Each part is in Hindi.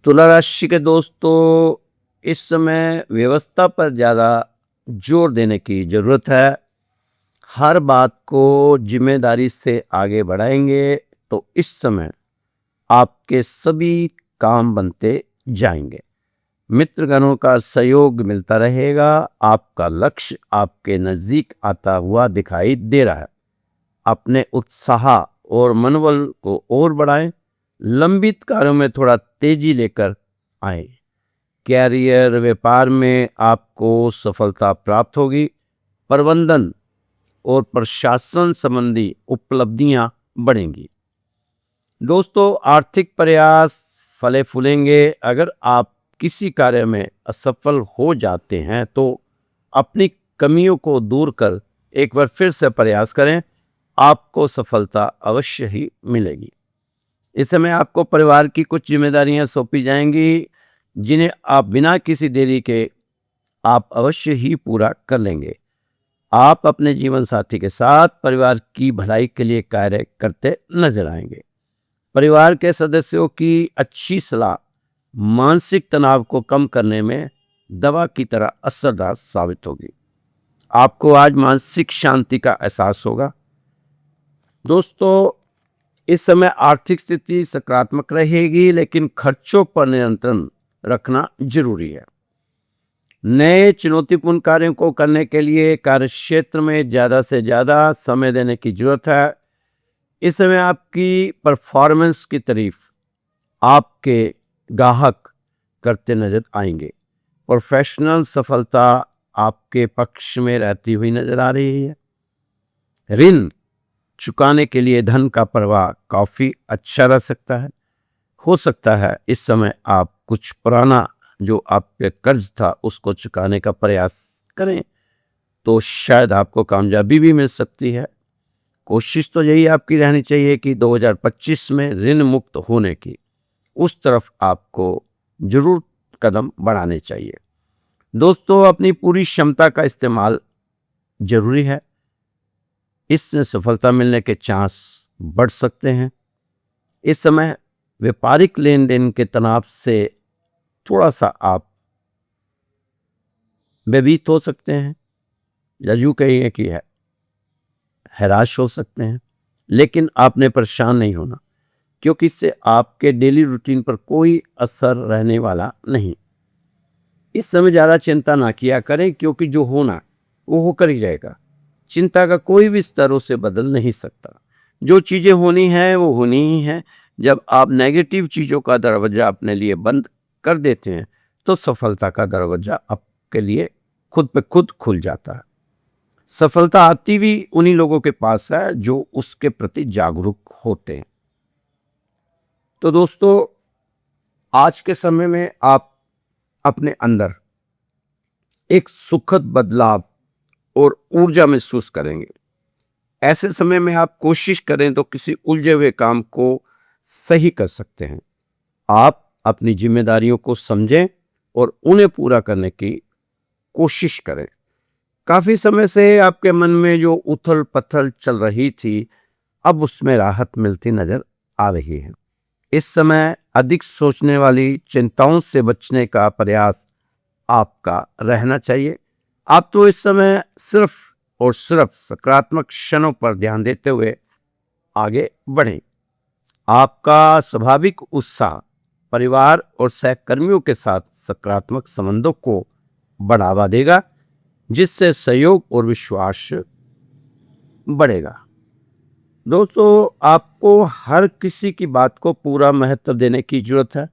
तुला राशि के दोस्तों, इस समय व्यवस्था पर ज़्यादा जोर देने की ज़रूरत है। हर बात को जिम्मेदारी से आगे बढ़ाएंगे तो इस समय आपके सभी काम बनते जाएंगे। मित्रगणों का सहयोग मिलता रहेगा। आपका लक्ष्य आपके नज़दीक आता हुआ दिखाई दे रहा है। अपने उत्साह और मनोबल को और बढ़ाएं। लंबित कार्यों में थोड़ा तेजी लेकर आए। कैरियर व्यापार में आपको सफलता प्राप्त होगी। प्रबंधन और प्रशासन संबंधी उपलब्धियां बढ़ेंगी। दोस्तों, आर्थिक प्रयास फले फूलेंगे। अगर आप किसी कार्य में असफल हो जाते हैं तो अपनी कमियों को दूर कर एक बार फिर से प्रयास करें। आपको सफलता अवश्य ही मिलेगी। इस समय आपको परिवार की कुछ जिम्मेदारियां सौंपी जाएंगी, जिन्हें आप बिना किसी देरी के आप अवश्य ही पूरा कर लेंगे। आप अपने जीवन साथी के साथ परिवार की भलाई के लिए कार्य करते नजर आएंगे। परिवार के सदस्यों की अच्छी सलाह मानसिक तनाव को कम करने में दवा की तरह असरदार साबित होगी। आपको आज मानसिक शांति का एहसास होगा। दोस्तों, इस समय आर्थिक स्थिति सकारात्मक रहेगी, लेकिन खर्चों पर नियंत्रण रखना जरूरी है। नए चुनौतीपूर्ण कार्यों को करने के लिए कार्यक्षेत्र में ज़्यादा से ज़्यादा समय देने की जरूरत है। इस समय आपकी परफॉर्मेंस की तारीफ आपके ग्राहक करते नजर आएंगे। प्रोफेशनल सफलता आपके पक्ष में रहती हुई नजर आ रही है। ऋण चुकाने के लिए धन का प्रवाह काफी अच्छा रह सकता है। हो सकता है इस समय आप कुछ पुराना जो आपके कर्ज था उसको चुकाने का प्रयास करें, तो शायद आपको कामयाबी भी मिल सकती है। कोशिश तो यही आपकी रहनी चाहिए कि 2025 में ऋण मुक्त होने की उस तरफ आपको जरूर कदम बढ़ाने चाहिए। दोस्तों, अपनी पूरी क्षमता का इस्तेमाल जरूरी है। इससे सफलता मिलने के चांस बढ़ सकते हैं। इस समय व्यापारिक लेन देन के तनाव से थोड़ा सा आप भयभीत हो सकते हैं, या यूं कहिए कि हैराश हो सकते हैं, लेकिन आपने परेशान नहीं होना, क्योंकि इससे आपके डेली रूटीन पर कोई असर रहने वाला नहीं। इस समय ज़्यादा चिंता ना किया करें, क्योंकि जो होना वो होकर ही जाएगा। चिंता का कोई भी स्तर उसे बदल नहीं सकता। जो चीज़ें होनी हैं वो होनी ही हैं। जब आप नेगेटिव चीज़ों का दरवाज़ा अपने लिए बंद कर देते हैं तो सफलता का दरवाज़ा आपके लिए खुद पे खुद खुल जाता है। सफलता आती भी उन्हीं लोगों के पास है जो उसके प्रति जागरूक होते हैं। तो दोस्तों, आज के समय में आप अपने अंदर एक सुखद बदलाव और ऊर्जा महसूस करेंगे। ऐसे समय में आप कोशिश करें तो किसी उलझे हुए काम को सही कर सकते हैं। आप अपनी जिम्मेदारियों को समझें और उन्हें पूरा करने की कोशिश करें। काफी समय से आपके मन में जो उथल पथल चल रही थी, अब उसमें राहत मिलती नजर आ रही है। इस समय अधिक सोचने वाली चिंताओं से बचने का प्रयास आपका रहना चाहिए। आप तो इस समय सिर्फ और सिर्फ सकारात्मक क्षणों पर ध्यान देते हुए आगे बढ़ें। आपका स्वाभाविक उत्साह परिवार और सहकर्मियों के साथ सकारात्मक संबंधों को बढ़ावा देगा, जिससे सहयोग और विश्वास बढ़ेगा। दोस्तों, आपको हर किसी की बात को पूरा महत्व देने की जरूरत है।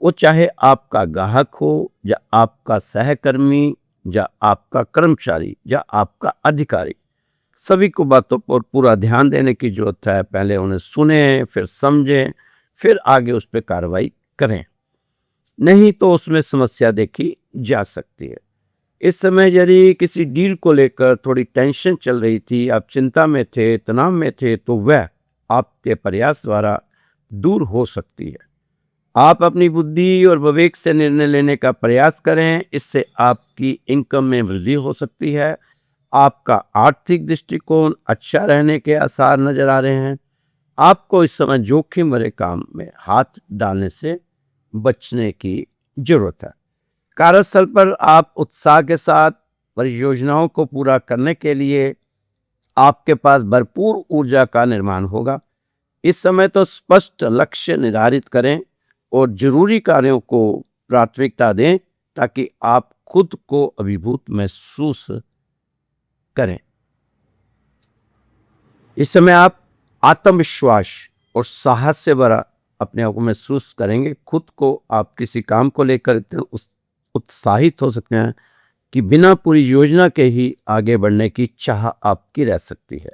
वो चाहे आपका ग्राहक हो, या आपका सहकर्मी, या आपका कर्मचारी, या आपका अधिकारी, सभी को बातों पर पूरा ध्यान देने की जरूरत है। पहले उन्हें सुने, फिर समझें, फिर आगे उस पर कार्रवाई करें। नहीं तो उसमें समस्या देखी जा सकती है। इस समय यदि किसी डील को लेकर थोड़ी टेंशन चल रही थी, आप चिंता में थे, तनाव में थे, तो वह आपके प्रयास द्वारा दूर हो सकती है। आप अपनी बुद्धि और विवेक से निर्णय लेने का प्रयास करें। इससे आपकी इनकम में वृद्धि हो सकती है। आपका आर्थिक दृष्टिकोण अच्छा रहने के आसार नजर आ रहे हैं। आपको इस समय जोखिम भरे काम में हाथ डालने से बचने की जरूरत है। कार्यस्थल पर आप उत्साह के साथ परियोजनाओं को पूरा करने के लिए आपके पास भरपूर ऊर्जा का निर्माण होगा। इस समय तो स्पष्ट लक्ष्य निर्धारित करें और जरूरी कार्यों को प्राथमिकता दें ताकि आप खुद को अभिभूत महसूस करें। इस समय आप आत्मविश्वास और साहस से भरा अपने आप को महसूस करेंगे। खुद को आप किसी काम को लेकर उत्साहित हो सकते हैं कि बिना पूरी योजना के ही आगे बढ़ने की चाह आपकी रह सकती है।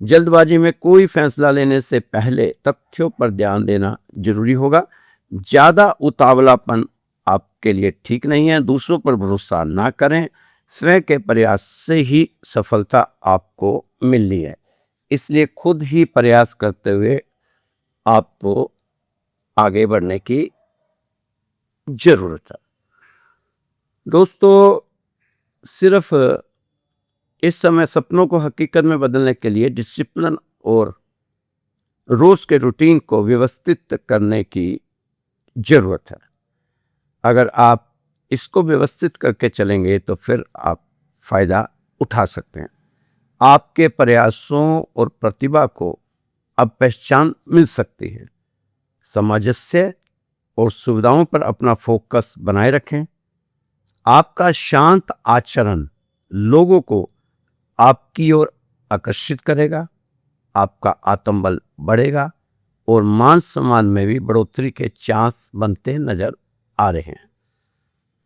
जल्दबाजी में कोई फैसला लेने से पहले तथ्यों पर ध्यान देना जरूरी होगा। ज़्यादा उतावलापन आपके लिए ठीक नहीं है। दूसरों पर भरोसा ना करें। स्वयं के प्रयास से ही सफलता आपको मिलनी है, इसलिए खुद ही प्रयास करते हुए आपको आगे बढ़ने की जरूरत है। दोस्तों, सिर्फ इस समय सपनों को हकीकत में बदलने के लिए डिसिप्लिन और रोज के रूटीन को व्यवस्थित करने की जरूरत है। अगर आप इसको व्यवस्थित करके चलेंगे तो फिर आप फायदा उठा सकते हैं। आपके प्रयासों और प्रतिभा को अब पहचान मिल सकती है। सामंजस्य और सुविधाओं पर अपना फोकस बनाए रखें। आपका शांत आचरण लोगों को आपकी ओर आकर्षित करेगा। आपका आत्मबल बढ़ेगा और मान सम्मान में भी बढ़ोतरी के चांस बनते नजर आ रहे हैं।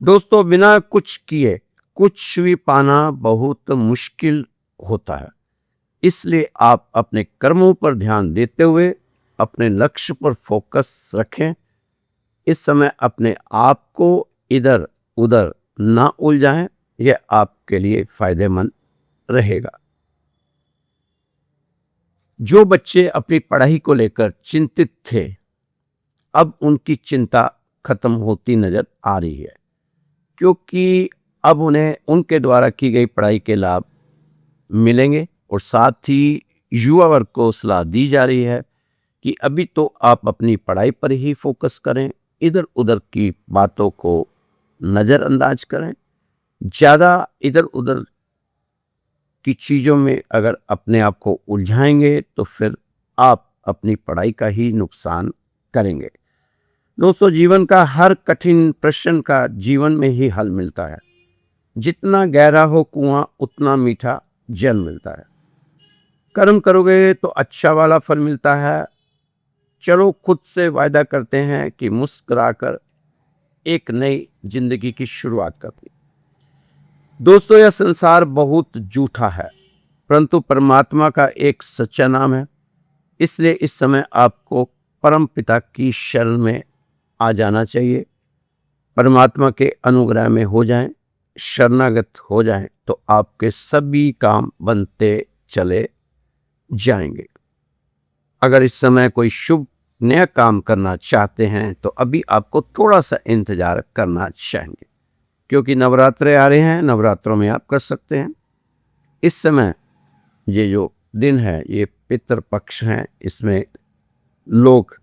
दोस्तों, बिना कुछ किए कुछ भी पाना बहुत मुश्किल होता है, इसलिए आप अपने कर्मों पर ध्यान देते हुए अपने लक्ष्य पर फोकस रखें। इस समय अपने आप को इधर उधर ना उलझाएं, यह आपके लिए फायदेमंद रहेगा। जो बच्चे अपनी पढ़ाई को लेकर चिंतित थे, अब उनकी चिंता खत्म होती नजर आ रही है, क्योंकि अब उन्हें उनके द्वारा की गई पढ़ाई के लाभ मिलेंगे। और साथ ही युवा वर्ग को सलाह दी जा रही है कि अभी तो आप अपनी पढ़ाई पर ही फोकस करें, इधर उधर की बातों को नज़रअंदाज करें। ज़्यादा इधर उधर की चीज़ों में अगर अपने आप को उलझाएंगे तो फिर आप अपनी पढ़ाई का ही नुकसान करेंगे। दोस्तों, जीवन का हर कठिन प्रश्न का जीवन में ही हल मिलता है। जितना गहरा हो कुआं उतना मीठा जल मिलता है। कर्म करोगे तो अच्छा वाला फल मिलता है। चलो खुद से वायदा करते हैं कि मुस्कुराकर एक नई जिंदगी की शुरुआत करते। दोस्तों, यह संसार बहुत झूठा है, परंतु परमात्मा का एक सच्चा नाम है। इसलिए इस समय आपको परम पिता की शरण में आ जाना चाहिए। परमात्मा के अनुग्रह में हो जाएं, शरणागत हो जाएं, तो आपके सभी काम बनते चले जाएंगे। अगर इस समय कोई शुभ नया काम करना चाहते हैं तो अभी आपको थोड़ा सा इंतजार करना चाहिए, क्योंकि नवरात्रे आ रहे हैं। नवरात्रों में आप कर सकते हैं। इस समय ये जो दिन है ये पितृपक्ष हैं। इसमें लोग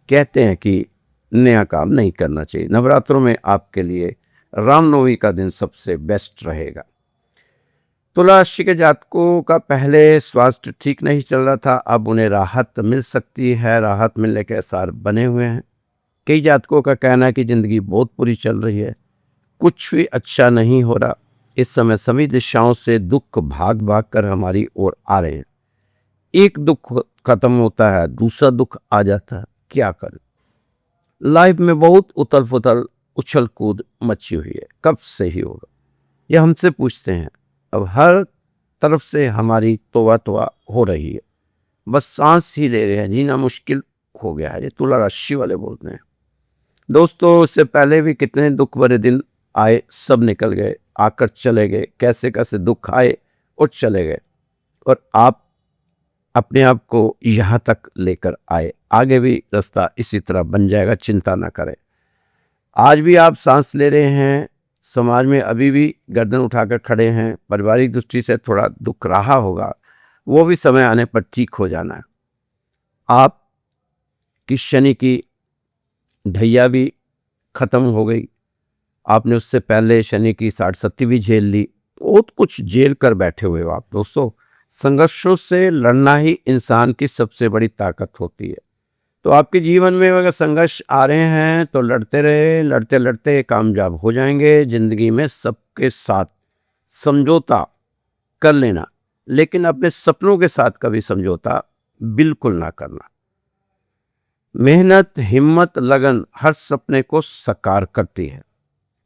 कहते हैं कि नया काम नहीं करना चाहिए। नवरात्रों में आपके लिए रामनवमी का दिन सबसे बेस्ट रहेगा। तुला राशि के जातकों का पहले स्वास्थ्य ठीक नहीं चल रहा था, अब उन्हें राहत मिल सकती है। राहत मिलने के आसार बने हुए हैं। कई जातकों का कहना है कि जिंदगी बहुत बुरी चल रही है, कुछ भी अच्छा नहीं हो रहा। इस समय सभी दिशाओं से दुख भाग भाग कर हमारी ओर आ रहे हैं। एक दुख खत्म होता है, दूसरा दुख आ जाता है। क्या करें? लाइफ में बहुत उथल पुथल उछल कूद मची हुई है। कब से ही होगा, यह हमसे पूछते हैं। अब हर तरफ से हमारी तोबा तोबा हो रही है, बस सांस ही ले रहे हैं, जीना मुश्किल हो गया है। ये तुला राशि वाले बोलते हैं। दोस्तों, इससे पहले भी कितने दुख भरे दिन आए, सब निकल गए, आकर चले गए। कैसे कैसे दुख आए और चले गए, और आप अपने आप को यहाँ तक लेकर आए। आगे भी रास्ता इसी तरह बन जाएगा, चिंता ना करें। आज भी आप सांस ले रहे हैं, समाज में अभी भी गर्दन उठाकर खड़े हैं। पारिवारिक दृष्टि से थोड़ा दुख रहा होगा, वो भी समय आने पर ठीक हो जाना है। आप की शनि की ढैया भी खत्म हो गई, आपने उससे पहले शनि की 60 भी झेल ली, बहुत कुछ झेल कर बैठे हुए हो आप। दोस्तों, संघर्षों से लड़ना ही इंसान की सबसे बड़ी ताकत होती है। तो आपके जीवन में अगर संघर्ष आ रहे हैं तो लड़ते रहे, लड़ते लड़ते कामयाब हो जाएंगे। जिंदगी में सबके साथ समझौता कर लेना, लेकिन अपने सपनों के साथ कभी समझौता बिल्कुल ना करना। मेहनत, हिम्मत, लगन हर सपने को साकार करती है।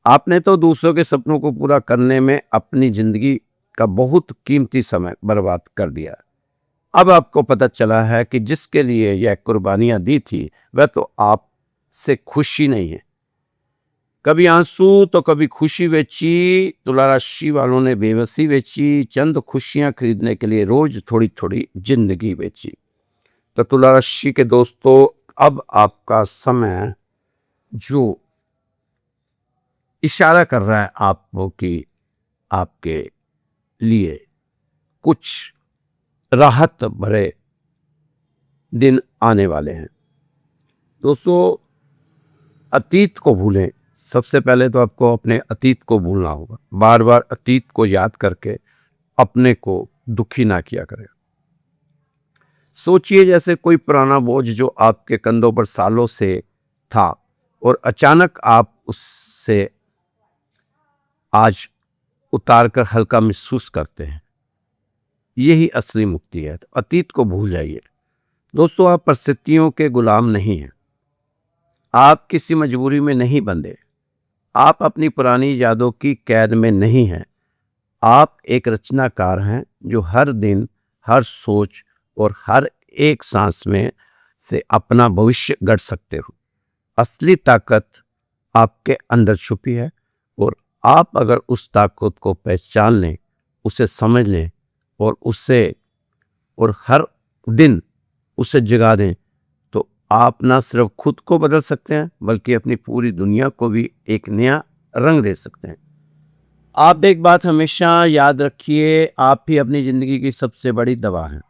आपने तो दूसरों के सपनों को पूरा करने में अपनी जिंदगी का बहुत कीमती समय बर्बाद कर दिया। अब आपको पता चला है कि जिसके लिए यह कुर्बानियां दी थी वह तो आपसे खुशी नहीं है। कभी आंसू तो कभी खुशी बेची। तुला राशि वालों ने बेबसी बेची, चंद खुशियां खरीदने के लिए रोज थोड़ी थोड़ी जिंदगी बेची। तो तुला राशि के दोस्तों, अब आपका समय जो इशारा कर रहा है आपको कि आपके लिए कुछ राहत भरे दिन आने वाले हैं। दोस्तों, अतीत को भूलें। सबसे पहले तो आपको अपने अतीत को भूलना होगा। बार बार अतीत को याद करके अपने को दुखी ना किया करें। सोचिए जैसे कोई पुराना बोझ जो आपके कंधों पर सालों से था और अचानक आप उससे आज उतार कर हल्का महसूस करते हैं। यही असली मुक्ति है। तो अतीत को भूल जाइए। दोस्तों, आप परिस्थितियों के गुलाम नहीं हैं। आप किसी मजबूरी में नहीं बंधे। आप अपनी पुरानी यादों की कैद में नहीं हैं। आप एक रचनाकार हैं जो हर दिन, हर सोच और हर एक सांस में से अपना भविष्य गढ़ सकते हो। असली ताकत आपके अंदर छुपी है और आप अगर उस ताकत को पहचान लें, उसे समझ लें और हर दिन उसे जगा दें, तो आप ना सिर्फ खुद को बदल सकते हैं बल्कि अपनी पूरी दुनिया को भी एक नया रंग दे सकते हैं। आप एक बात हमेशा याद रखिए, आप ही अपनी जिंदगी की सबसे बड़ी दवा हैं।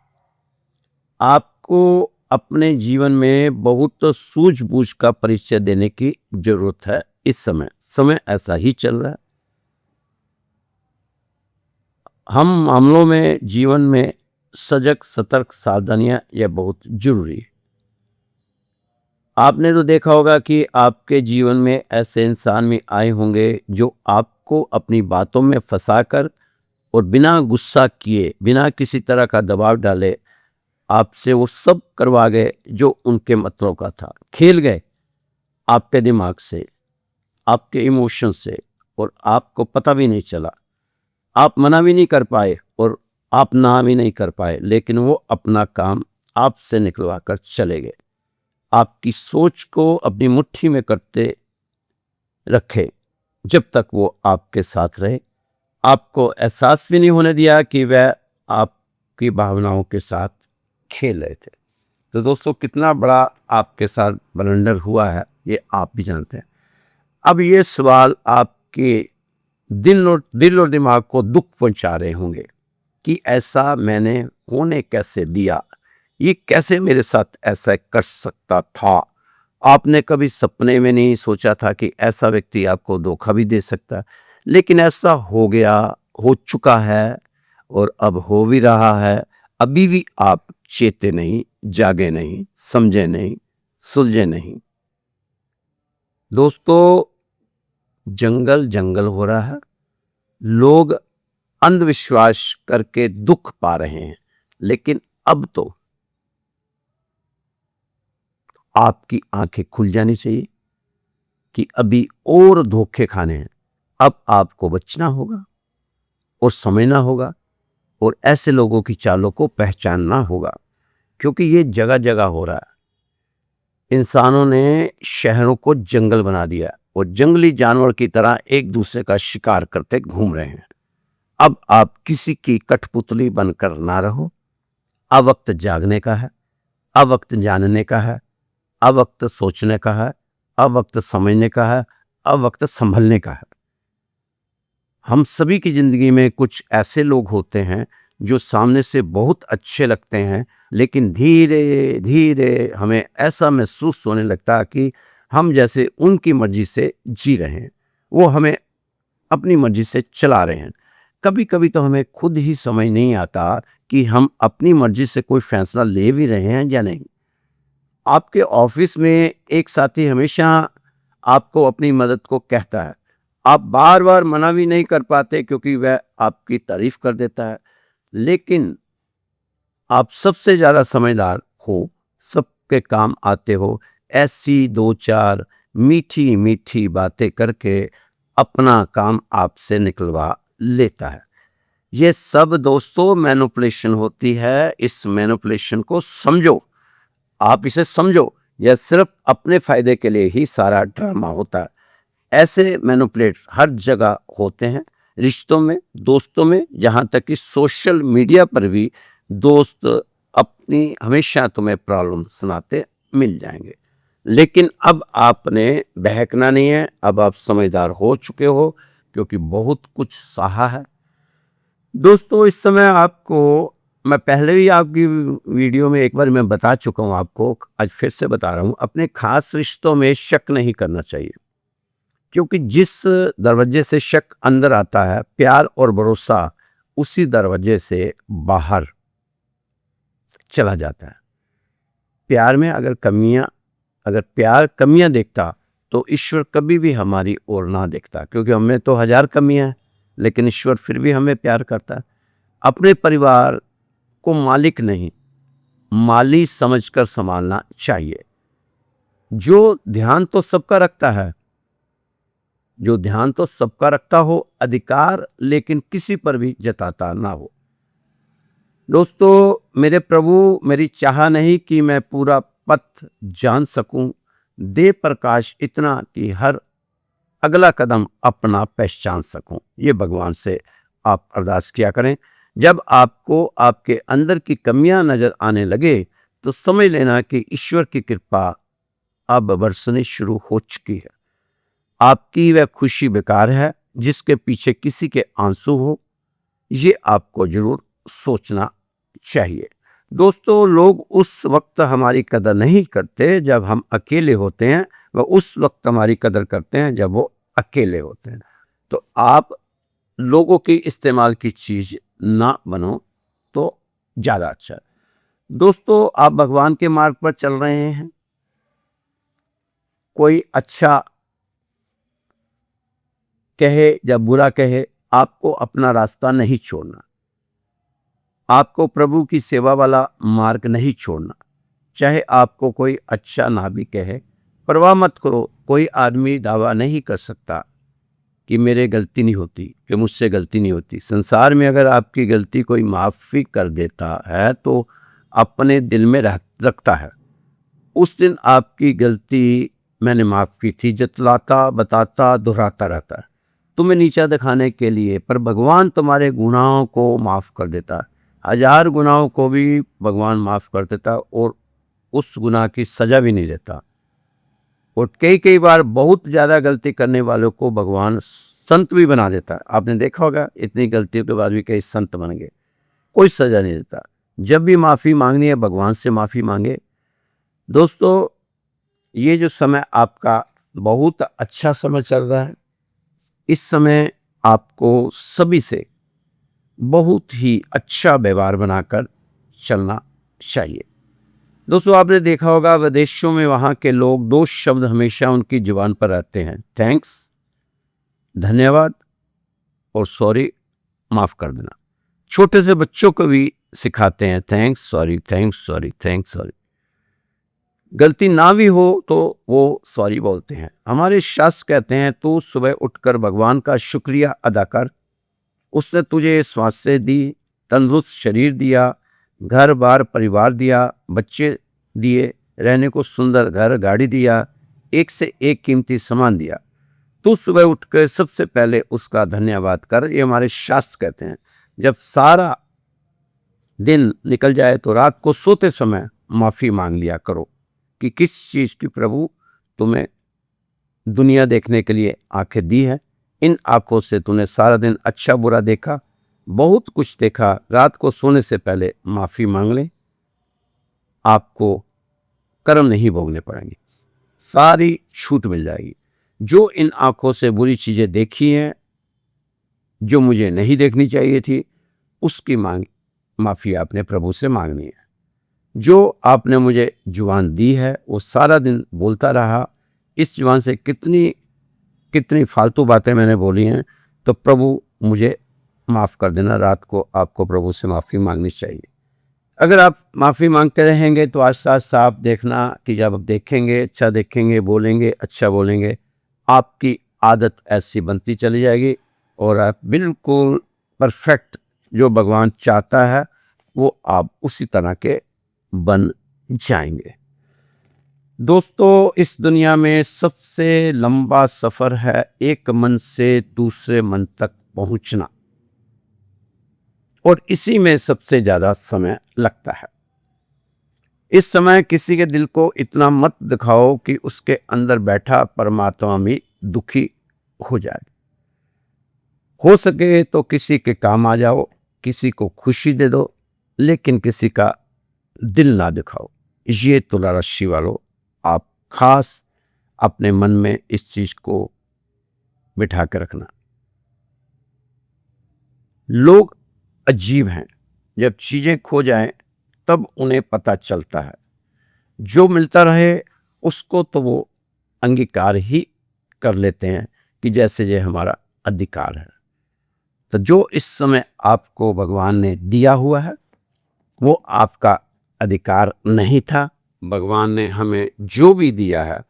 आपको अपने जीवन में बहुत सूझबूझ का परिचय देने की जरूरत है। इस समय ऐसा ही चल रहा है। हम मामलों में जीवन में सजग, सतर्क, सावधानियां यह बहुत जरूरी है। आपने तो देखा होगा कि आपके जीवन में ऐसे इंसान भी आए होंगे जो आपको अपनी बातों में फंसाकर और बिना गुस्सा किए, बिना किसी तरह का दबाव डाले आपसे वो सब करवा गए जो उनके मतों का था। खेल गए आपके दिमाग से, आपके इमोशन से, और आपको पता भी नहीं चला। आप मना भी नहीं कर पाए और आप ना भी नहीं कर पाए, लेकिन वो अपना काम आपसे निकलवा कर चले गए। आपकी सोच को अपनी मुट्ठी में करते रखे जब तक वो आपके साथ रहे। आपको एहसास भी नहीं होने दिया कि वह आपकी भावनाओं के साथ खेल रहे थे। तो दोस्तों, कितना बड़ा आपके साथ ब्लंडर हुआ है ये आप भी जानते हैं। अब ये सवाल आपके दिल और दिमाग को दुख पहुंचा रहे होंगे कि ऐसा मैंने होने कैसे दिया, ये कैसे मेरे साथ ऐसा कर सकता था। आपने कभी सपने में नहीं सोचा था कि ऐसा व्यक्ति आपको धोखा भी दे सकता है, लेकिन ऐसा हो गया, हो चुका है और अब हो भी रहा है। अभी भी आप चेते नहीं, जागे नहीं, समझे नहीं, सुलझे नहीं। दोस्तों, जंगल जंगल हो रहा है। लोग अंधविश्वास करके दुख पा रहे हैं, लेकिन अब तो आपकी आंखें खुल जानी चाहिए कि अभी और धोखे खाने हैं। अब आपको बचना होगा और समझना होगा और ऐसे लोगों की चालों को पहचानना होगा, क्योंकि ये जगह जगह हो रहा है। इंसानों ने शहरों को जंगल बना दिया और जंगली जानवर की तरह एक दूसरे का शिकार करते घूम रहे हैं। अब आप किसी की कठपुतली बनकर ना रहो। अब वक्त जागने का है, अब वक्त जानने का है, अब वक्त सोचने का है, अब वक्त समझने का है, अब वक्त संभलने का है। हम सभी की जिंदगी में कुछ ऐसे लोग होते हैं जो सामने से बहुत अच्छे लगते हैं, लेकिन धीरे धीरे हमें ऐसा महसूस होने लगता है कि हम जैसे उनकी मर्जी से जी रहे हैं, वो हमें अपनी मर्जी से चला रहे हैं। कभी कभी तो हमें खुद ही समझ नहीं आता कि हम अपनी मर्जी से कोई फैसला ले भी रहे हैं या नहीं। आपके ऑफिस में एक साथी हमेशा आपको अपनी मदद को कहता है, आप बार बार मना भी नहीं कर पाते क्योंकि वह आपकी तारीफ कर देता है, लेकिन आप सबसे ज़्यादा समझदार हो, सबके काम आते हो, ऐसी दो चार मीठी मीठी बातें करके अपना काम आपसे निकलवा लेता है। ये सब दोस्तों मैनिपुलेशन होती है। इस मैनिपुलेशन को समझो, आप इसे समझो, यह सिर्फ अपने फायदे के लिए ही सारा ड्रामा होता है। ऐसे मैनिपुलेट हर जगह होते हैं, रिश्तों में, दोस्तों में, यहाँ तक कि सोशल मीडिया पर भी दोस्त अपनी हमेशा तुम्हें प्रॉब्लम सुनाते मिल जाएंगे। लेकिन अब आपने बहकना नहीं है, अब आप समझदार हो चुके हो क्योंकि बहुत कुछ सहा है। दोस्तों इस समय आपको, मैं पहले भी आपकी वीडियो में एक बार मैं बता चुका हूँ आपको, आज फिर से बता रहा हूँ, अपने खास रिश्तों में शक नहीं करना चाहिए, क्योंकि जिस दरवाजे से शक अंदर आता है, प्यार और भरोसा उसी दरवाजे से बाहर चला जाता है। प्यार में अगर प्यार कमियां देखता तो ईश्वर कभी भी हमारी ओर ना देखता, क्योंकि हमें तो 1000 कमियां हैं, लेकिन ईश्वर फिर भी हमें प्यार करता है। अपने परिवार को मालिक नहीं, माली समझकर संभालना चाहिए। जो ध्यान तो सबका रखता है, जो ध्यान तो सबका रखता हो, अधिकार लेकिन किसी पर भी जताता ना हो। दोस्तों मेरे प्रभु, मेरी चाह नहीं कि मैं पूरा पथ जान सकूं, दे प्रकाश इतना कि हर अगला कदम अपना पहचान सकूं। ये भगवान से आप अरदास किया करें। जब आपको आपके अंदर की कमियां नजर आने लगे तो समझ लेना कि ईश्वर की कृपा अब बरसनी शुरू हो चुकी है। आपकी वह खुशी बेकार है जिसके पीछे किसी के आंसू हो, ये आपको जरूर सोचना चाहिए। दोस्तों लोग उस वक्त हमारी कदर नहीं करते जब हम अकेले होते हैं, वह उस वक्त हमारी कदर करते हैं जब वो अकेले होते हैं। तो आप लोगों की इस्तेमाल की चीज ना बनो तो ज्यादा अच्छा है। दोस्तों आप भगवान के मार्ग पर चल रहे हैं, कोई अच्छा कहे या बुरा कहे, आपको अपना रास्ता नहीं छोड़ना, आपको प्रभु की सेवा वाला मार्ग नहीं छोड़ना। चाहे आपको कोई अच्छा ना भी कहे, परवाह मत करो। कोई आदमी दावा नहीं कर सकता कि मेरे गलती नहीं होती, कि मुझसे गलती नहीं होती। संसार में अगर आपकी गलती कोई माफ़ी कर देता है तो अपने दिल में रखता है, उस दिन आपकी गलती मैंने माफ़ की थी जतलाता, बताता, दोहराता रहता है तुम्हें नीचा दिखाने के लिए। पर भगवान तुम्हारे गुनाहों को माफ़ कर देता है, 1000 गुनाहों को भी भगवान माफ़ कर देता और उस गुनाह की सज़ा भी नहीं देता। और कई कई बार बहुत ज़्यादा गलती करने वालों को भगवान संत भी बना देता है। आपने देखा होगा, इतनी गलतियों के बाद भी कई संत बन गए, कोई सज़ा नहीं देता। जब भी माफ़ी मांगनी है भगवान से माफ़ी मांगे। दोस्तों ये जो समय आपका बहुत अच्छा समय चल रहा है, इस समय आपको सभी से बहुत ही अच्छा व्यवहार बनाकर चलना चाहिए। दोस्तों आपने देखा होगा विदेशों में वहाँ के लोग 2 शब्द हमेशा उनकी जुबान पर रहते हैं, थैंक्स, धन्यवाद, और सॉरी, माफ़ कर देना। छोटे से बच्चों को भी सिखाते हैं thanks, sorry, thanks, sorry, thanks, sorry. गलती ना भी हो तो वो सॉरी बोलते हैं। हमारे शास्त्र कहते हैं तू सुबह उठकर भगवान का शुक्रिया अदा कर, उसने तुझे स्वास्थ्य दी, तंदुरुस्त शरीर दिया, घर बार परिवार दिया, बच्चे दिए, रहने को सुंदर घर गाड़ी दिया, एक से एक कीमती सामान दिया। तू सुबह उठकर सबसे पहले उसका धन्यवाद कर, ये हमारे शास्त्र कहते हैं। जब सारा दिन निकल जाए तो रात को सोते समय माफ़ी मांग लिया करो कि किस चीज़ की प्रभु तुम्हें दुनिया देखने के लिए आंखें दी है। इन आंखों से तूने सारा दिन अच्छा बुरा देखा, बहुत कुछ देखा। रात को सोने से पहले माफ़ी मांग लें, आपको कर्म नहीं भोगने पड़ेंगे। सारी छूट मिल जाएगी। जो इन आँखों से बुरी चीज़ें देखी हैं, जो मुझे नहीं देखनी चाहिए थी, उसकी माफ़ी आपने प्रभु से मांगनी है। जो आपने मुझे जुबान दी है वो सारा दिन बोलता रहा, इस जुबान से कितनी कितनी फालतू बातें मैंने बोली हैं, तो प्रभु मुझे माफ़ कर देना। रात को आपको प्रभु से माफ़ी मांगनी चाहिए। अगर आप माफ़ी मांगते रहेंगे तो आस्ता आस्ता आप देखना कि जब आप देखेंगे, अच्छा देखेंगे, बोलेंगे, अच्छा बोलेंगे, आपकी आदत ऐसी बनती चली जाएगी और आप बिल्कुल परफेक्ट जो भगवान चाहता है वो आप उसी तरह के बन जाएंगे। दोस्तों, इस दुनिया में सबसे लंबा सफ़र है एक मन से दूसरे मन तक पहुंचना, और इसी में सबसे ज़्यादा समय लगता है। इस समय किसी के दिल को इतना मत दिखाओ कि उसके अंदर बैठा परमात्मा भी दुखी हो जाए। हो सके तो किसी के काम आ जाओ, किसी को खुशी दे दो, लेकिन किसी का दिल ना दिखाओ। ये तुला राशि वालों, आप खास अपने मन में इस चीज को बिठा के रखना। लोग अजीब हैं, जब चीजें खो जाएं तब उन्हें पता चलता है। जो मिलता रहे उसको तो वो अंगीकार ही कर लेते हैं कि जैसे ये हमारा अधिकार है। तो जो इस समय आपको भगवान ने दिया हुआ है वो आपका अधिकार नहीं था। भगवान ने हमें जो भी दिया है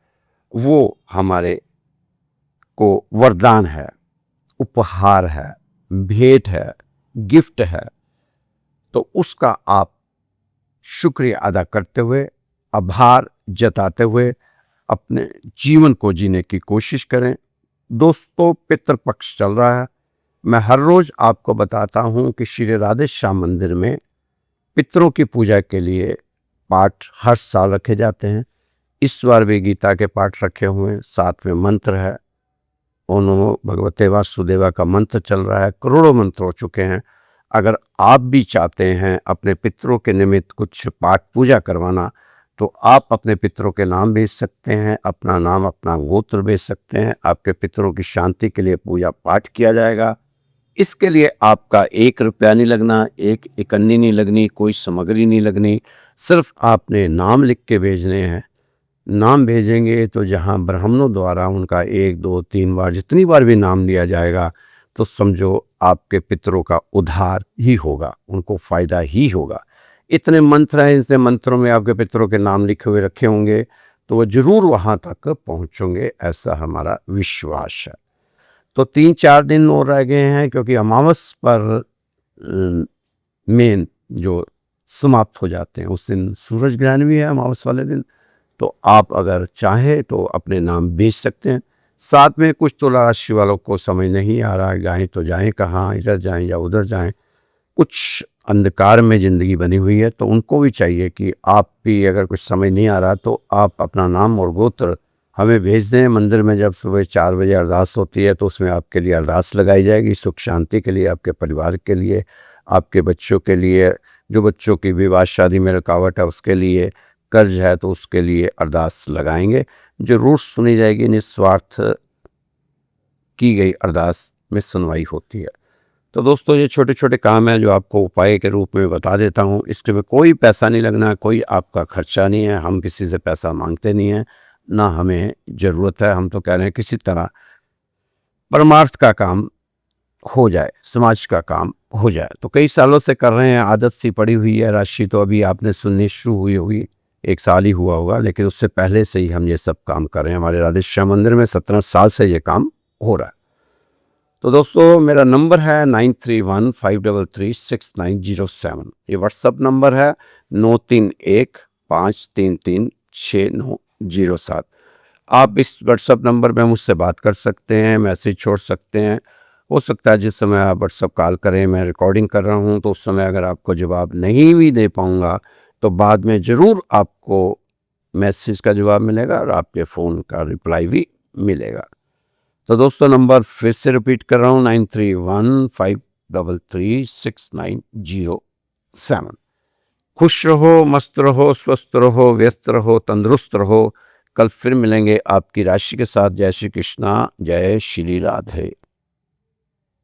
वो हमारे को वरदान है, उपहार है, भेंट है, गिफ्ट है। तो उसका आप शुक्रिया अदा करते हुए, आभार जताते हुए अपने जीवन को जीने की कोशिश करें। दोस्तों, पितृपक्ष चल रहा है। मैं हर रोज आपको बताता हूं कि श्री राधे श्याम मंदिर में पितरों की पूजा के लिए पाठ हर साल रखे जाते हैं। इस बार भी गीता के पाठ रखे हुए हैं, साथ में मंत्र है, ओम नमो भगवते वासुदेवा का मंत्र चल रहा है। करोड़ों मंत्र हो चुके हैं। अगर आप भी चाहते हैं अपने पितरों के निमित्त कुछ पाठ पूजा करवाना, तो आप अपने पितरों के नाम भेज सकते हैं, अपना नाम, अपना गोत्र भेज सकते हैं। आपके पितरों की शांति के लिए पूजा पाठ किया जाएगा। इसके लिए आपका 1 रुपया नहीं लगना, एक इकन्नी नहीं लगनी, कोई सामग्री नहीं लगनी। सिर्फ आपने नाम लिख के भेजने हैं। नाम भेजेंगे तो जहां ब्राह्मणों द्वारा उनका 1 2 3 बार, जितनी बार भी नाम लिया जाएगा, तो समझो आपके पितरों का उद्धार ही होगा, उनको फायदा ही होगा। इतने मंत्र हैं, इतने मंत्रों में आपके पितरों के नाम लिखे हुए रखे होंगे, तो वो जरूर वहां तक पहुंचोगे, ऐसा हमारा विश्वास है। तो 3-4 दिन और रह गए हैं, क्योंकि अमावस पर मेन जो समाप्त हो जाते हैं, उस दिन सूरज ग्रहण भी है अमावस वाले दिन। तो आप अगर चाहें तो अपने नाम भेज सकते हैं। साथ में कुछ तुला राशि वालों को समझ नहीं आ रहा है जाएं तो जाएं कहाँ, इधर जाएं या उधर जाएं, कुछ अंधकार में ज़िंदगी बनी हुई है, तो उनको भी चाहिए कि आप भी अगर कुछ समझ नहीं आ रहा तो आप अपना नाम और गोत्र हमें भेज दें। मंदिर में जब सुबह 4 बजे अरदास होती है तो उसमें आपके लिए अरदास लगाई जाएगी, सुख शांति के लिए, आपके परिवार के लिए, आपके बच्चों के लिए, जो बच्चों की विवाह शादी में रुकावट है उसके लिए, कर्ज है तो उसके लिए अरदास लगाएंगे। जरूर सुनी जाएगी, निस्वार्थ की गई अरदास में सुनवाई होती है। तो दोस्तों, ये छोटे छोटे काम हैं जो आपको उपाय के रूप में बता देता हूँ। इसके में कोई पैसा नहीं लगना, कोई आपका खर्चा नहीं है। हम किसी से पैसा मांगते नहीं हैं, ना हमें ज़रूरत है। हम तो कह रहे हैं किसी तरह परमार्थ का काम हो जाए, समाज का काम हो जाए। तो कई सालों से कर रहे हैं, आदत सी पड़ी हुई है। राशि तो अभी आपने सुननी शुरू हुई होगी, 1 साल ही हुआ होगा, लेकिन उससे पहले से ही हम ये सब काम कर रहे हैं। हमारे राधे श्याम मंदिर में 17 साल से ये काम हो रहा है। तो दोस्तों, मेरा नंबर है 9315336907। ये व्हाट्सअप नंबर है 9315336907। आप इस व्हाट्सअप नंबर पे मुझसे बात कर सकते हैं, मैसेज छोड़ सकते हैं। हो सकता है जिस समय आप व्हाट्सअप कॉल करें, मैं रिकॉर्डिंग कर रहा हूँ, तो उस समय अगर आपको जवाब नहीं भी दे पाऊँगा तो बाद में ज़रूर आपको मैसेज का जवाब मिलेगा और आपके फ़ोन का रिप्लाई भी मिलेगा। तो दोस्तों, नंबर फिर से रिपीट कर रहा हूँ, 9315336907। खुश रहो, मस्त रहो, स्वस्थ रहो, व्यस्त रहो, तंदुरुस्त रहो, कल फिर मिलेंगे आपकी राशि के साथ। जय श्री कृष्णा, जय श्री राधे।